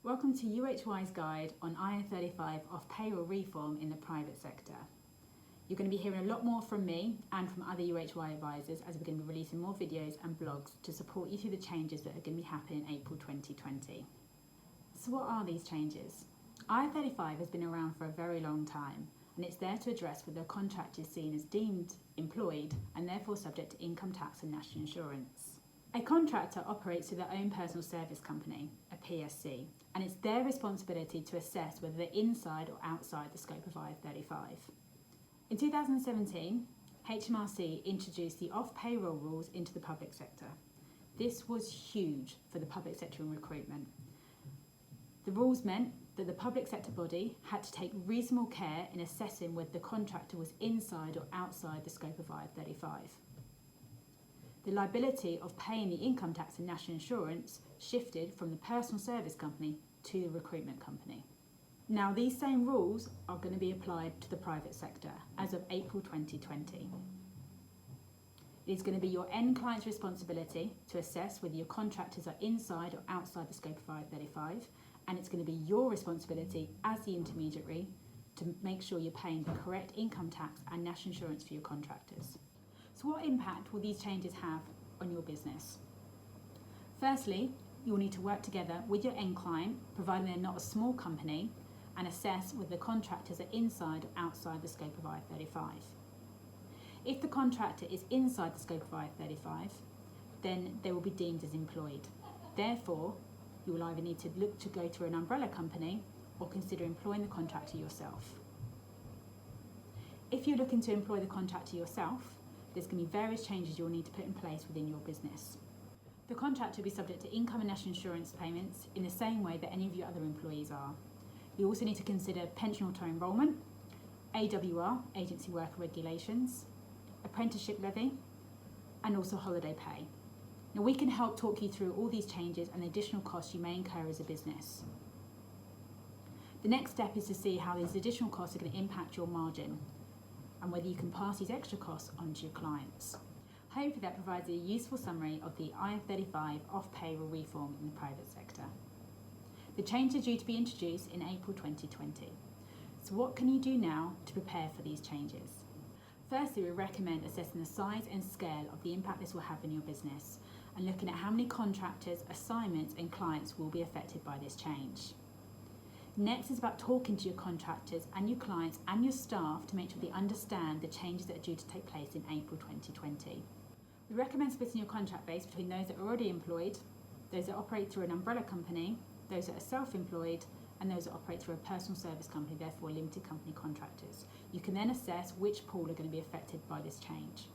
Welcome to UHY's guide on IR35 Off-Payroll Reform in the private sector. You're going to be hearing a lot more from me and from other UHY advisors as we're going to be releasing more videos and blogs to support you through the changes that are going to be happening in April 2020. So what are these changes? IR35 has been around for a very long time and it's there to address whether a contract is seen as deemed employed and therefore subject to income tax and national insurance. A contractor operates through their own personal service company, a PSC, and it's their responsibility to assess whether they're inside or outside the scope of IR35. In 2017, HMRC introduced the off-payroll rules into the public sector. This was huge for the public sector in recruitment. The rules meant that the public sector body had to take reasonable care in assessing whether the contractor was inside or outside the scope of IR35. The liability of paying the income tax and national insurance shifted from the personal service company to the recruitment company. Now these same rules are going to be applied to the private sector as of April 2020. It is going to be your end client's responsibility to assess whether your contractors are inside or outside the scope of IR35, and it's going to be your responsibility as the intermediary to make sure you're paying the correct income tax and national insurance for your contractors. So what impact will these changes have on your business? Firstly, you'll need to work together with your end client, providing they're not a small company, and assess whether the contractors are inside or outside the scope of IR35. If the contractor is inside the scope of IR35, then they will be deemed as employed. Therefore, you will either need to look to go through an umbrella company or consider employing the contractor yourself. If you're looking to employ the contractor yourself, there's going to be various changes you'll need to put in place within your business. The contractor will be subject to income and national insurance payments in the same way that any of your other employees are. You also need to consider pension auto-enrolment, AWR, agency worker regulations, apprenticeship levy, and also holiday pay. Now we can help talk you through all these changes and the additional costs you may incur as a business. The next step is to see how these additional costs are going to impact your margin and whether you can pass these extra costs on to your clients. Hopefully that provides a useful summary of the IR35 Off-Payroll Reform in the private sector. The change is due to be introduced in April 2020. So what can you do now to prepare for these changes? Firstly, we recommend assessing the size and scale of the impact this will have in your business and looking at how many contractors, assignments and clients will be affected by this change. Next is about talking to your contractors and your clients and your staff to make sure they understand the changes that are due to take place in April 2020. We recommend splitting your contract base between those that are already employed, those that operate through an umbrella company, those that are self-employed, and those that operate through a personal service company, therefore limited company contractors. You can then assess which pool are going to be affected by this change.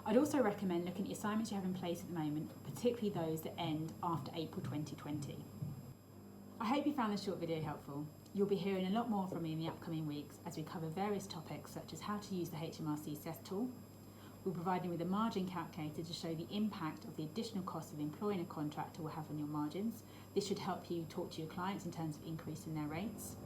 I'd also recommend looking at the assignments you have in place at the moment, particularly those that end after April 2020. I hope you found this short video helpful. You'll be hearing a lot more from me in the upcoming weeks as we cover various topics such as how to use the HMRC assess tool. We'll provide you with a margin calculator to show the impact of the additional cost of employing a contractor will have on your margins. This should help you talk to your clients in terms of increasing their rates.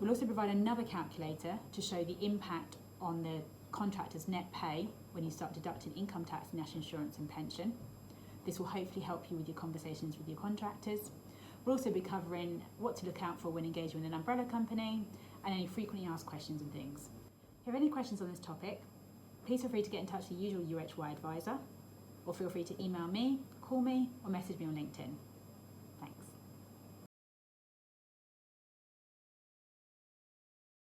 We'll also provide another calculator to show the impact on the contractor's net pay when you start deducting income tax, national insurance and pension. This will hopefully help you with your conversations with your contractors. We'll also be covering what to look out for when engaging with an umbrella company and any frequently asked questions and things. If you have any questions on this topic, please feel free to get in touch with your usual UHY advisor, or feel free to email me, call me, or message me on LinkedIn.